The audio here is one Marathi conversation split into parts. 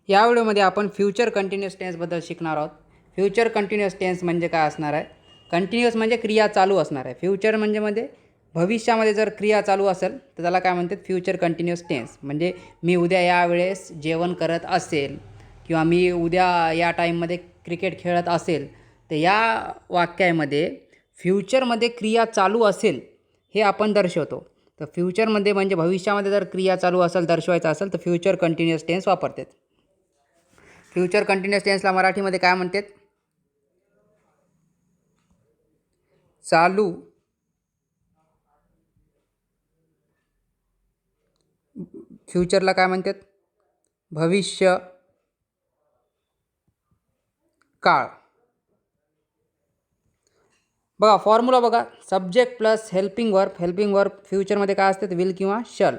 या व्हिडिओमध्ये आपण फ्युचर कंटिन्युअस टेन्सबद्दल शिकणार आहोत. फ्युचर कंटिन्युअस टेन्स म्हणजे काय असणार आहे? कंटिन्युअस म्हणजे क्रिया चालू असणार आहे. फ्युचर म्हणजे भविष्यामध्ये जर क्रिया चालू असेल तर त्याला काय म्हणतात? Future continuous tense. म्हणजे मी उद्या या वेळेस जेवण करत असेल किंवा मी उद्या या टाईममध्ये क्रिकेट खेळत असेल, तर या वाक्यामध्ये फ्युचरमध्ये क्रिया चालू असेल हे आपण दर्शवतो. तर फ्युचरमध्ये म्हणजे भविष्यामध्ये जर क्रिया चालू असेल दर्शवायचं असेल तर फ्युचर कंटिन्युअस टेन्स वापरतात. फ्युचर कंटिन्युअस टेन्सला मराठीमध्ये काय म्हणतात? चालू फ्युचरला काय म्हणतात? भविष्य काळ. बघा फॉर्म्युला बघा, सब्जेक्ट प्लस हेल्पिंग वर्ब फ्युचरमध्ये काय असतात? विल किंवा शल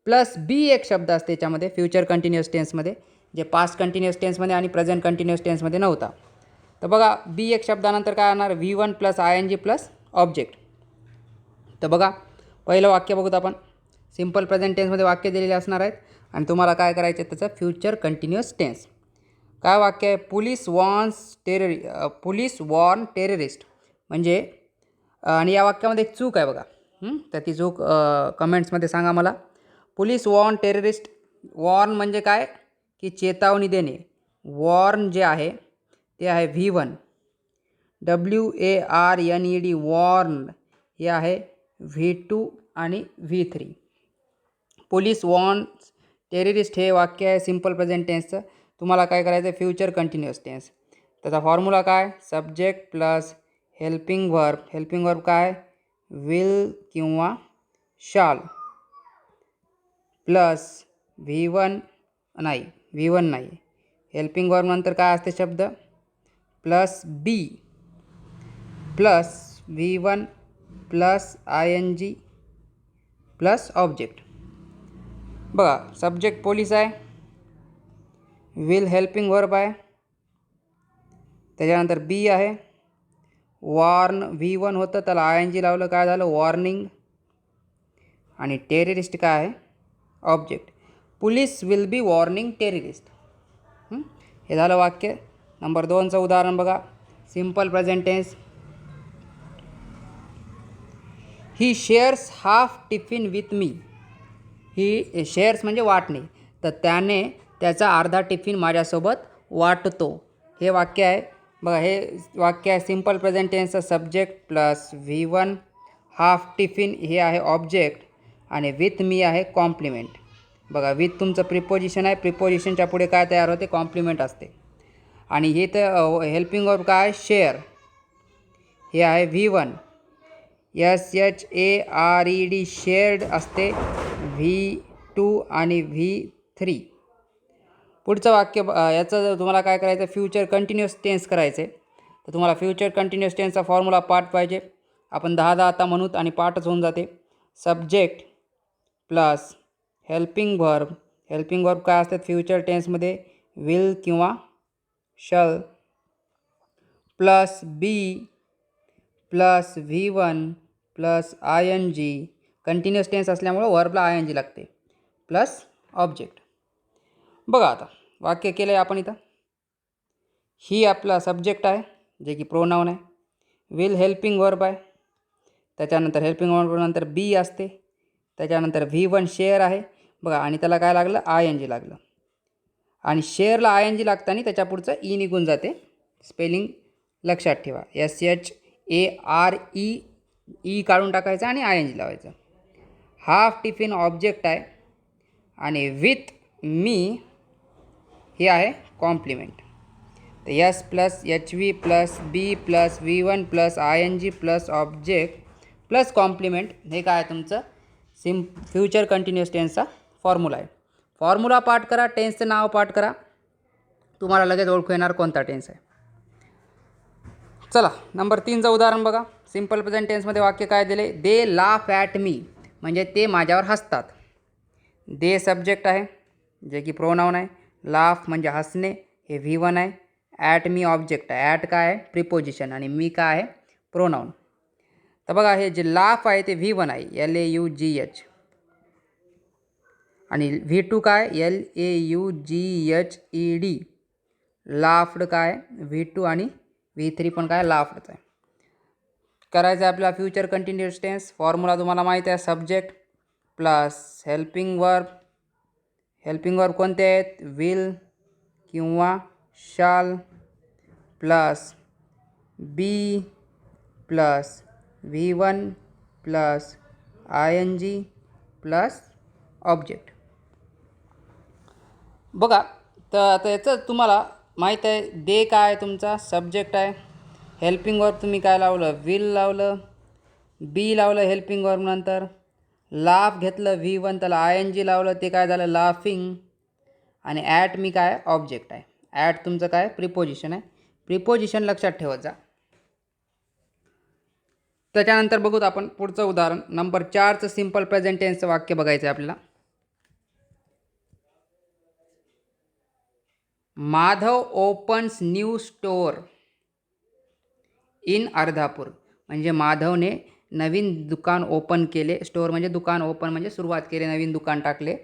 प्लस बी एक शब्द असते याच्यामध्ये फ्युचर कंटिन्युअस टेन्समध्ये, जे पास्ट कंटिन्युअस टेन्समध्ये आणि प्रेझेंट कंटिन्युअस टेन्समध्ये नव्हता. तर बघा बी एक शब्दानंतर काय येणार? V1 plus ING plus object. तर बघा पहिलं वाक्य बघूत आपण. सिम्पल प्रेझेंट टेन्समध्ये वाक्य दिलेले असणार आहेत आणि तुम्हाला काय करायचं आहे त्याचं फ्युचर कंटिन्युअस टेन्स. काय वाक्य आहे? Police warn terrorist. म्हणजे आणि या वाक्यामध्ये एक चूक आहे बघा. तर ती चूक कमेंट्समध्ये सांगा मला. Police warn terrorist. वॉर्न म्हणजे काय? की चेतावणी देणे. वॉर्न जे आहे ते आहे V1. WARNED वॉर्न हे आहे V2 आणि V3. पोलीस वॉर्न्स टेररिस्ट हे वाक्य आहे सिम्पल प्रेझेंट टेन्सचं. तुम्हाला काय करायचं आहे? Future continuous tense. त्याचा फॉर्म्युला काय? सब्जेक्ट प्लस हेल्पिंग वर्ब काय? विल किंवा शाल प्लस V1 नाही हेल्पिंग वर्ब नंतर काय असते शब्द? Plus be plus V1 plus ING plus object. बघा सब्जेक्ट पोलीस आहे, विल हेल्पिंग वर्ब आहे, त्याच्यानंतर बी आहे, वॉर्न V1 होतं त्याला ING लावलं काय झालं? वॉर्निंग. आणि टेररिस्ट काय आहे? Object. Police will be warning terrorist. हे झालं वाक्य. नंबर 2चं उदाहरण बघा. Simple present tense. He shares half tiffin with me. He shares म्हणजे वाटणे. तर त्याने त्याचा अर्धा टिफिन माझ्यासोबत वाटतो. हे वाक्य आहे बघा. हे वाक्य आहे सिम्पल प्रेझेंट टेन्सचं. Subject plus V1 half tiffin हे आहे ऑब्जेक्ट आणि विथ मी आहे कॉम्प्लिमेंट. बघा विथ तुमचं प्रिपोजिशन आहे. प्रिपोजिशनच्या पुढे काय तयार होते? कॉम्प्लिमेंट असते. आणि हे तर हेल्पिंग वर्ब काय? शेअर हे आहे V1. SHARED शेअर्ड असते V2 आणि V3. पुढचं वाक्य याचं जर तुम्हाला काय करायचं? फ्युचर कंटिन्युअस टेन्स करायचं आहे. तर तुम्हाला फ्युचर कंटिन्युअस टेन्सचा फॉर्म्युला पाठ पाहिजे. आपण 10 आता म्हणूत आणि पाठच होऊन जाते. सब्जेक्ट प्लस हेल्पिंग वर्ब काय असतात फ्युचर टेन्समध्ये? विल किंवा shall plus be plus V1 plus ING. Continuous tense असल्यामुळं वर्बला ING लागते प्लस ऑब्जेक्ट. बघा आता वाक्य केलं आहे आपण इथं. ही आपला सब्जेक्ट आहे जे की प्रोनाऊन आहे. विल हेल्पिंग वर्ब आहे, त्याच्यानंतर हेल्पिंग वर्ब नंतर बी असते, त्याच्यानंतर V1 शेअर आहे बघा आणि त्याला काय लागलं? ING लागलं. आणि शेअरला ING लागताना त्याच्या पुढचं ई निघून जाते. स्पेलिंग लक्षात ठेवा. SHARE काढून टाकायचं आणि ING लावायचं. हाफ टिफिन ऑब्जेक्ट आहे आणि विथ मी हे आहे कॉम्प्लिमेंट. तर S plus HV plus be plus V1 plus ING plus object plus complement हे काय तुमचं फ्युचर कंटिन्युअस टेन्सचा फॉर्म्युला आहे. फॉर्म्युला पाठ करा, टेन्सचं नाव पाठ करा, तुम्हाला लगेच ओळखू येणार कोणता टेन्स आहे. चला नंबर 3चं उदाहरण बघा. सिम्पल प्रेझेंट टेन्समध्ये वाक्य काय दिले? They laugh at me. म्हणजे ते माझ्यावर हसतात. दे सब्जेक्ट आहे जे की प्रोनाऊन आहे. लाफ म्हणजे हसणे हे V1 आहे. ॲट मी ऑब्जेक्ट आहे. ॲट काय आहे? प्रिपोजिशन आणि मी काय आहे? प्रोनाऊन. तर बघा हे जे लाफ आहे ते V1 आहे LAUGH आणि V2 काय LAUGHED लाफ्ड काय V2 आणि V3 पण काय लाफ्डच आहे. करायचं आहे आपल्याला फ्युचर कंटिन्युअस टेन्स. फॉर्म्युला तुम्हाला माहीत आहे, subject plus helping verb. Helping verb कोणते आहेत, विल किंवा shall plus be plus V1 plus ING plus object. बघा, तर आता याचं तुम्हाला माहीत आहे, दे काय तुमचा सब्जेक्ट आहे, हेल्पिंग वर्ब तुम्ही काय लावलं, विल लावलं, बी लावलं हेल्पिंग वर्ब, नंतर लाफ घेतलं V1 त्याला ING लावलं, ते काय झालं लाफिंग, आणि ॲट मी काय ऑब्जेक्ट आहे. ॲट तुमचं काय प्रिपोजिशन आहे. प्रिपोजिशन लक्षात ठेवत जा. त्याच्यानंतर बघूत आपण पुढचं उदाहरण नंबर 4चं सिम्पल प्रेझेंट टेन्सचं वाक्य बघायचं आहे आपल्याला. Madhav opens new store in Ardhapur. म्हणजे माधवने नवीन दुकान ओपन केले. स्टोअर म्हणजे दुकान, ओपन म्हणजे सुरुवात केली, नवीन दुकान टाकले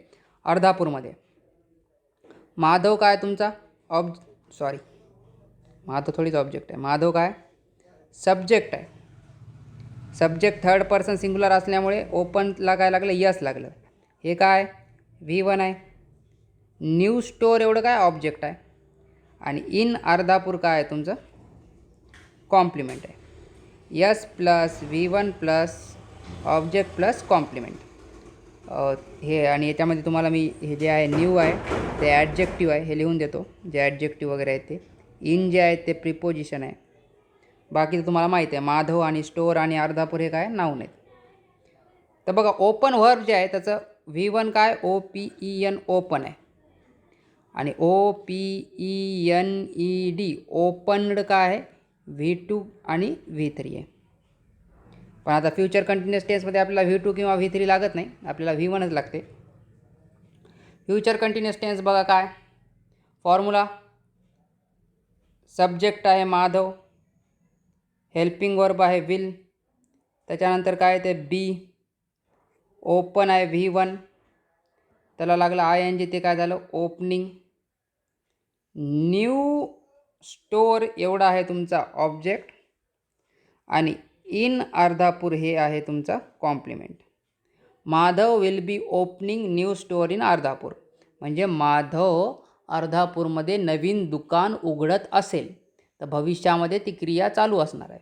अर्धापूरमध्ये. माधव काय तुमचा माधव थोडीच ऑब्जेक्ट आहे. माधव काय सब्जेक्ट आहे. सब्जेक्ट थर्ड पर्सन सिंग्युलर असल्यामुळे ओपनला काय लागलं, यस लागलं. हे काय V1 आहे. न्यू स्टोअर एवढं काय ऑब्जेक्ट आहे. आणि इन अर्धापूर काय आहे तुमचं कॉम्प्लिमेंट आहे. S plus V1 plus object plus complement. हे आणि याच्यामध्ये तुम्हाला मी हे जे आहे न्यू आहे ते ॲडजेक्टिव्ह आहे हे लिहून देतो. जे ॲडजेक्टिव्ह वगैरे आहे ते. इन जे आहे ते प्रिपोजिशन आहे. बाकी तुम्हाला माहिती आहे माधव आणि स्टोअर आणि अर्धापूर हे काय नाऊन आहेत. तर बघा, ओपन व्हर्ब जे आहे त्याचं V1 काय OPEN ओपन आहे, आणि OPENED ओपनड काय आहे V2 आणि V3 आहे. पण आता फ्युचर कंटिन्युअस टेन्समध्ये आपल्याला V2 किंवा V3 लागत नाही, आपल्याला V1च लागते. फ्युचर कंटिन्युअस टेन्स बघा काय फॉर्म्युला, सब्जेक्ट आहे माधव, हेल्पिंग वर्ब आहे विल, त्याच्यानंतर काय ते बी, ओपन आहे V1 त्याला लागलं ING, ते काय झालं ओपनिंग. न्यू स्टोअर एवढा आहे तुमचा ऑब्जेक्ट, आणि इन अर्धापूर हे आहे तुमचा complement. Madhav will be opening new store in Ardhapur. म्हणजे माधव अर्धापूरमध्ये नवीन दुकान उघडत असेल तर भविष्यामध्ये ती क्रिया चालू असणार आहे.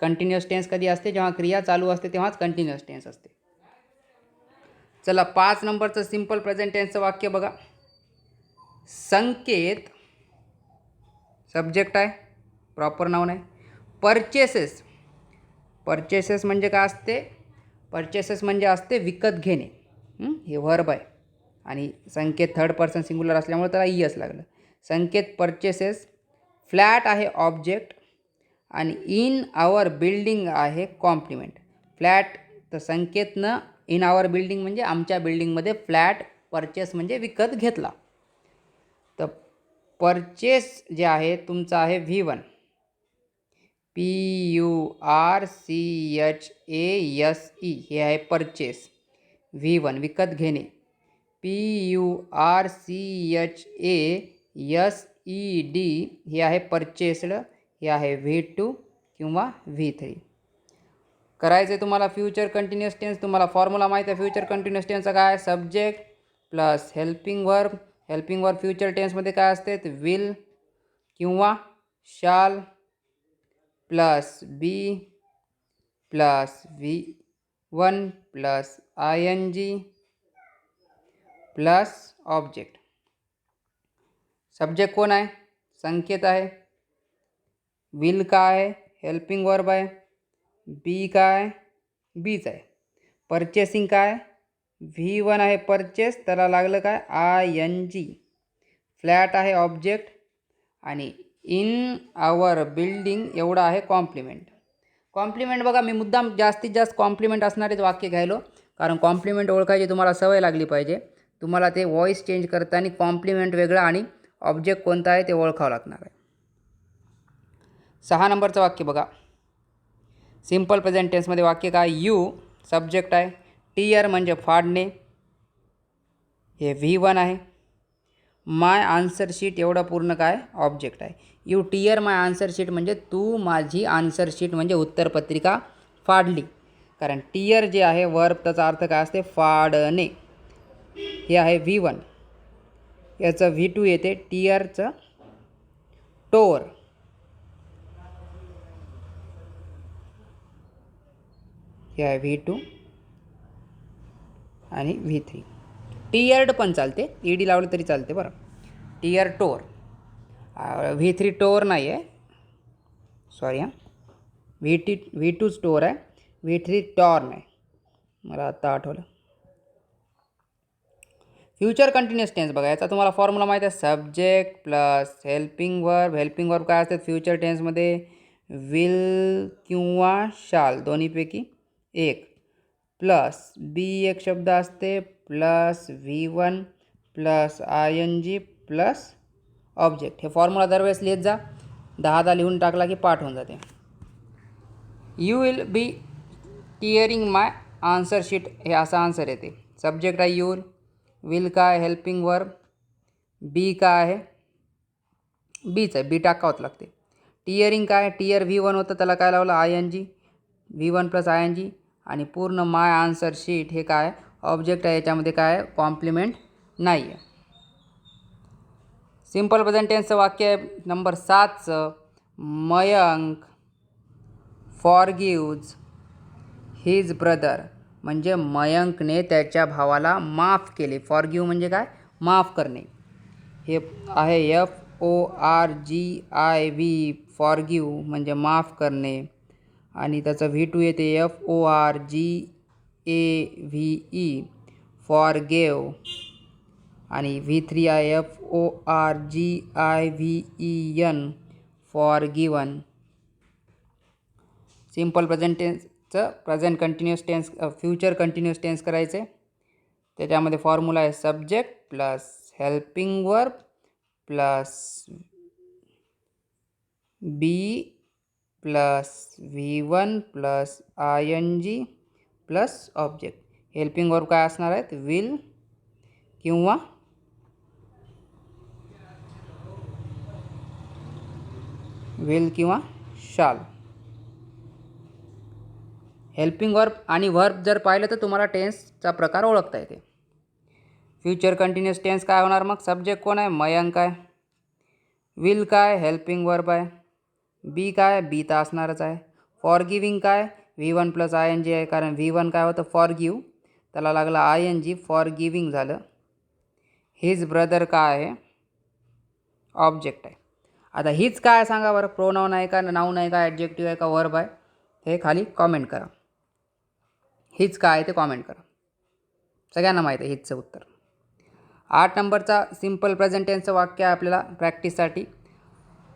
कंटिन्युअस टेन्स कधी असते, जेव्हा क्रिया चालू असते तेव्हाच कंटिन्युअस टेन्स असते. चला 5 नंबरचं सिम्पल प्रेझेंट टेन्सचं वाक्य बघा. संकेत सब्जेक्ट आहे, प्रॉपर नाऊन आहे. परचेसेस, परचेसेस म्हणजे काय असते, परचेसेस म्हणजे असते विकत घेणे. हे वर्ब आहे, आणि संकेत थर्ड पर्सन सिंग्युलर असल्यामुळे त्याला यस लागलं. संकेत परचेसेस, फ्लॅट आहे ऑब्जेक्ट, आणि इन आवर बिल्डिंग आहे कॉम्प्लिमेंट. फ्लॅट तर संकेतनं इन आवर बिल्डिंग म्हणजे आमच्या बिल्डिंगमध्ये फ्लॅट परचेस म्हणजे विकत घेतला. तर परचेस जे आहे तुमचं आहे V1, PURCHASE हे आहे परचेस. V1 विकत घेणे. PURCHASED हे आहे परचेस्ड, हे आहे V2 किंवा V3. करायचं आहे तुम्हाला फ्युचर कंटिन्युअस टेन्स. तुम्हाला फॉर्म्युला माहीत आहे फ्युचर कंटिन्युअस टेन्सचा काय, subject plus helping verb. Helping verb future टेन्समध्ये काय असते, विल किंवा shall plus be plus V1 plus ING plus object. Subject कोण आहे, संकेत आहे. विल काय आहे, हेल्पिंग वर्ब आहे. बी काय, बीच आहे. परचेसिंग काय, V1 आहे परचेस, त्याला लागलं काय ING. फ्लॅट आहे ऑब्जेक्ट, आणि इन आवर बिल्डिंग एवढा आहे कॉम्प्लिमेंट. कॉम्प्लिमेंट बघा, मी मुद्दाम जास्तीत जास्त कॉम्प्लिमेंट असणारेच वाक्य घ्यायलो, कारण कॉम्प्लिमेंट ओळखायची तुम्हाला सवय लागली पाहिजे. तुम्हाला ते व्हॉइस चेंज करताना कॉम्प्लिमेंट वेगळा आणि ऑब्जेक्ट कोणता आहे ते ओळखावं लागणार आहे. 6 नंबरचं वाक्य बघा. सिम्पल प्रेझेंट टेन्समध्ये वाक्य काय, यू सब्जेक्ट आहे, टीयर म्हणजे फाडणे, हे V1 आहे. माय आन्सर शीट एवढं पूर्ण काय ऑब्जेक्ट आहे. You tear my answer sheet म्हणजे तू माझी आन्सर शीट म्हणजे उत्तरपत्रिका फाडली. कारण टीयर जे आहे वर्ब त्याचा अर्थ काय असते फाडणे. हे आहे V1. याचं V2 येते टीयरचं टोर. हे आहे V2 आणि V3. टीयर्ड पण चालते, ईडी लावलं तरी चालते बरं. टीयर टोर. V3 टोर नाही आहे, सॉरी हां. V2 टोर आहे, V3 टॉर नाही. मला आत्ता आठवलं. फ्युचर कंटिन्युअस टेन्स बघा, याचा तुम्हाला फॉर्म्युला माहीत आहे. Subject plus helping verb. Helping verb काय असतात फ्युचर टेन्समध्ये? विल किंवा शाल दोन्हीपैकी एक, प्लस बी एक शब्द असते, plus V1 plus ING plus object. हे फॉर्म्युला दरवेळेस लिहित जा. 10 लिहून टाकला की पाठ होऊन जाते. You will be tearing my answer sheet, हे असा आन्सर येते. सब्जेक्ट आहे यू विल काय हेल्पिंग वर्ब, बी काय आहे बीच आहे, बी टाकावंच लागते. टीयरिंग काय टीयर V1 होतं त्याला काय लावलं ING, V1 प्लस ING आणि पूर्ण माय आन्सर शीट हे काय ऑब्जेक्ट आहे. याच्यामध्ये काय कॉम्प्लिमेंट नाही आहे. सिम्पल प्रेझेंट टेन्सचं वाक्य आहे नंबर 7चं. मयंक फॉरगिव्ज हिज ब्रदर म्हणजे मयंकने त्याच्या भावाला माफ केले. फॉरगिव्ह म्हणजे काय माफ करणे. हे आहे FORGIV फॉरगिव्ह म्हणजे माफ करणे. आणि त्याचं V2 येते FORGAVE फॉरगेव. आणि V3 आहे FORGIVEN फॉरगिवन. सिम्पल प्रेझेंट टेन्सचं present continuous tense future continuous tense करायचे. त्याच्यामध्ये फॉर्म्युला आहे subject plus helping verb plus be plus V1 plus ING plus object. Helping verb काय असणार आहेत विल किंवा शाल. हेल्पिंग वर्ब आणि वर्ब जर पाहिलं तर तुम्हाला टेन्सचा प्रकार ओळखता येते. फ्युचर कंटिन्युअस टेन्स काय होणार मग? सब्जेक्ट कोण आहे मयंक आहे, विल काय हेल्पिंग वर्ब आहे, बी काय बी तर असणारच आहे, फॉरगिविंग काय V1 प्लस ING आहे कारण V1 काय होतं फॉरगिव्ह त्याला लागला ING फॉरगिविंग झालं. हिज ब्रदर काय आहे ऑब्जेक्ट आहे. आता हीच काय सांगा बरं, प्रोनाऊन आहे का नाऊन आहे का ॲडजेक्टिव्ह आहे का वर्ब आहे हे खाली कॉमेंट करा. हीच काय आहे ते कॉमेंट करा. सगळ्यांना माहीत आहे हीचचं उत्तर. 8 नंबरचा सिम्पल प्रेझेंट टेन्सचं वाक्य आहे आपल्याला प्रॅक्टिससाठी.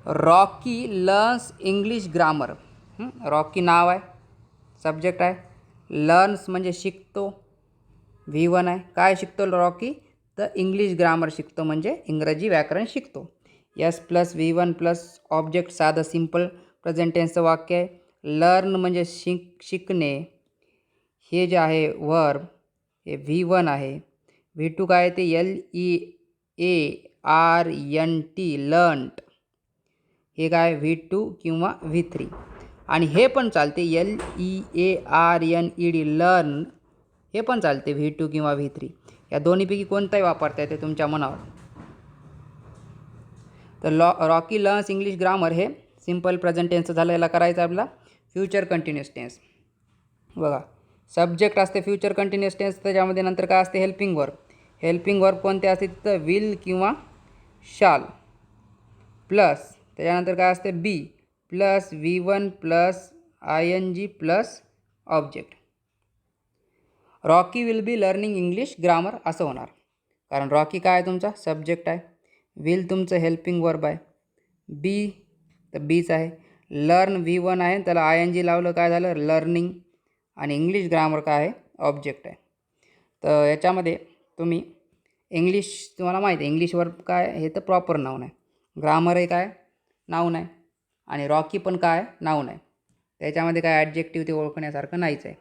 Rocky learns English grammar. Rocky नाव आहे, सब्जेक्ट आहे, लर्न्स म्हणजे शिकतो, V1 आहे. काय शिकतो रॉकी तर इंग्लिश ग्रामर शिकतो म्हणजे इंग्रजी व्याकरण शिकतो. S plus V1 plus object साधं सिम्पल प्रेझेंट टेन्सचं वाक्य आहे. लर्न म्हणजे शिकणे, हे जे आहे वर्ब हे V1 आहे. V2 काय ते LEARNT लर्न्ट, हे काय V2 किंवा V3. आणि हे पण चालते LEARNED लर्न, हे पण चालते V2 किंवा V3. या दोन्हीपैकी कोणताही वापरता येते तुमच्या मनावर. तर रॉकी लर्न्स इंग्लिश ग्रामर हे सिम्पल प्रेझेंट टेन्स झालं. याला करायचं आपला फ्युचर कंटिन्युअस टेन्स. बघा सब्जेक्ट असते फ्युचर कंटिन्युअस टेन्स, त्याच्यामध्ये नंतर काय असते हेल्पिंग वर्ब. हेल्पिंग वर्ब कोणते असते तिथं विल किंवा शाल, प्लस त्याच्यानंतर काय असते be plus V1 plus ING plus object. Rocky will be learning English grammar असं होणार. कारण रॉकी काय आहे तुमचा सब्जेक्ट आहे, विल तुमचं हेल्पिंग वर्ब आहे, बी तर बीच आहे, लर्न V1 आहे त्याला ING लावलं काय झालं लर्निंग, आणि इंग्लिश ग्रामर काय आहे ऑब्जेक्ट आहे. तर याच्यामध्ये तुम्ही इंग्लिश तुम्हाला माहिती आहे इंग्लिश वर्ब काय हे तर प्रॉपर नाऊन आहे, ग्रामर हे काय नाऊन आहे, आणि रॉकी पण काय नाऊन आहे. त्याच्यामध्ये काय ॲडजेक्टिव्ह ते ओळखण्यासारखं नाहीच आहे.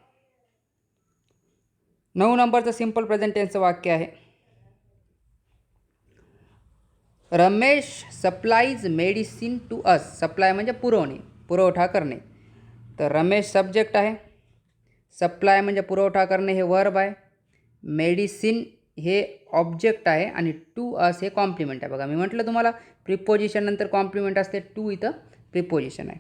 9 नंबरचं सिम्पल प्रेझेंट टेन्सचं वाक्य आहे. Ramesh supplies medicine to us. Supply म्हणजे पुरवणे, पुरवठा करणे. तर रमेश सब्जेक्ट आहे, सप्लाय म्हणजे पुरवठा करणे हे वर्ब आहे, मेडिसिन हे ऑब्जेक्ट आहे आणि टू अस हे कॉम्प्लिमेंट आहे. बघा मी म्हटलं तुम्हाला प्रिपोजिशन नंतर कॉम्प्लिमेंट असते, टू इथं प्रिपोजिशन आहे.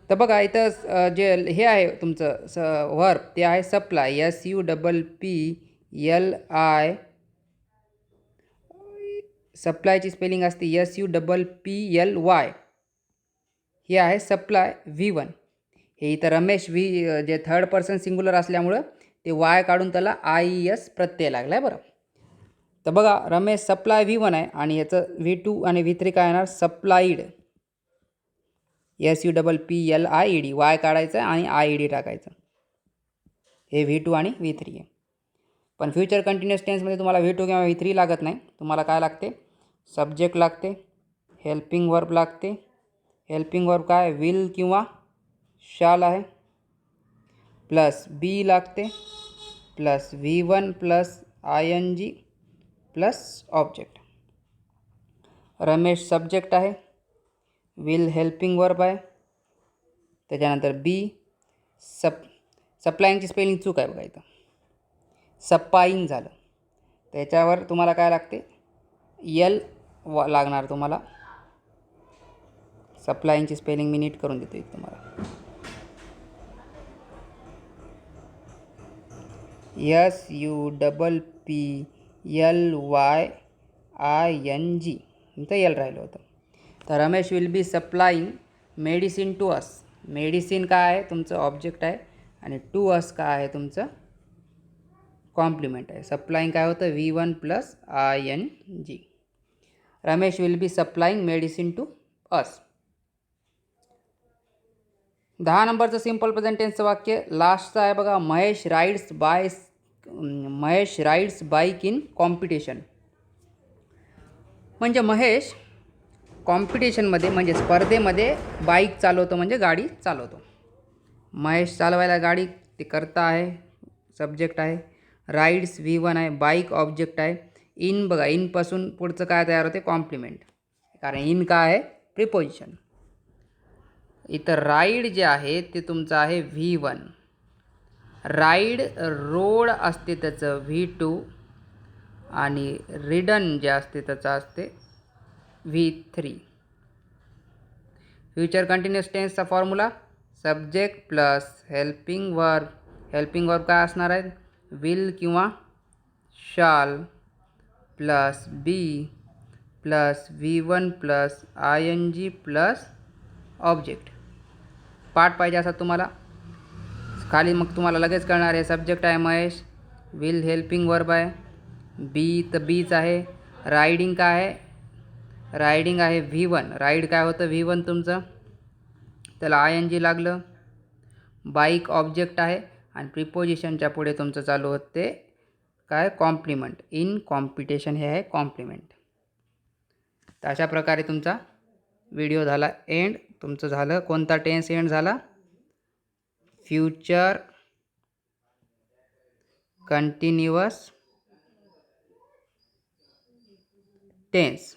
तर बघा इथं जे हे आहे तुमचं वर्ब ते आहे सप्लाय, SUPPLI. सप्लायची स्पेलिंग असते SUPPLY. हे आहे सप्लाय V1. हे इथं रमेश जे थर्ड पर्सन सिंग्युलर असल्यामुळं ते वाय काढून त्याला IES प्रत्यय लागला आहे. बरं, तर बघा रमेश सप्लाय V1 आहे आणि याचं V2 आणि V3 काय येणार? Supplied, SUPPLIED. वाय काढायचं आणि IED टाकायचं. हे V2 आणि V3 आहे. पण फ्युचर कंटिन्युअस टेन्समध्ये तुम्हाला V2 किंवा V3 लागत नाही. तुम्हाला काय लागते? सब्जेक्ट लागते, हेल्पिंग वर्ब लागते. हेल्पिंग वर्ब काय? विल किंवा शाल आहे, प्लस बी लागते, plus V1 plus ING plus object. Ramesh subject आहे, विल हेल्पिंग वर्ब आहे, त्याच्यानंतर बी. सप्लाईंगची स्पेलिंग चूक आहे बघा इथं, सप्पाईंग झालं. त्याच्यावर तुम्हाला काय लागते? यल लागणार तुम्हाला. सप्लाईंगची स्पेलिंग मी नीट करून देतो इथं तुम्हाला. SUPPLYING इथं यल राहिलं होतं. तर Ramesh will be supplying medicine to us. Medicine काय आहे? तुमचं ऑब्जेक्ट आहे आणि टू अस काय आहे? तुमचं कॉम्प्लिमेंट आहे. सप्लाईंग काय होतं? V1 plus ING. Ramesh will be supplying medicine to us. 10 नंबरचं सिम्पल प्रेझेंट टेन्सचं वाक्य लास्टचं आहे बघा. Mahesh rides bike in competition. म्हणजे महेश कॉम्पिटिशनमध्ये म्हणजे स्पर्धेमध्ये बाईक चालवतो, म्हणजे गाडी चालवतो. महेश चालवायला गाडी ते करता आहे, सब्जेक्ट आहे. राईड्स V1 आहे, बाईक ऑब्जेक्ट आहे. इन बघा, इनपासून पुढचं काय तयार होते? कॉम्प्लिमेंट, कारण इन काय आहे? प्रिपोजिशन. इथं राईड जे आहे ते तुमचं आहे V1. राईड रोड असते त्याचं V2 आणि रिडन जे असते त्याचं असते V3. फ्युचर कंटिन्युअस टेन्सचा formula subject plus helping verb. Helping verb काय असणार आहे? विल किंवा shall plus be plus V1 plus ING plus object. Part पाहिजे असा तुम्हाला खाली, मग तुम्हाला लगेच कळणार आहे. सब्जेक्ट आहे महेश, विल हेल्पिंग वर्ब आहे, बी तर बीच आहे. रायडिंग काय आहे? रायडिंग आहे V1. राईड काय होतं? V1 तुमचं, त्याला ING लागलं. बाईक ऑब्जेक्ट आहे आणि प्रिपोजिशनच्या पुढे तुमचं चालू होते काय? कॉम्प्लिमेंट. इन कॉम्पिटिशन हे आहे कॉम्प्लिमेंट. तर अशा प्रकारे तुमचा व्हिडिओ झाला एंड. तुमचं झालं कोणता टेन्स एंड झाला? Future continuous tense.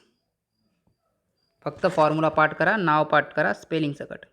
फक्त फॉर्म्युला पाठ करा, नाव पाठ करा, स्पेलिंग सकट.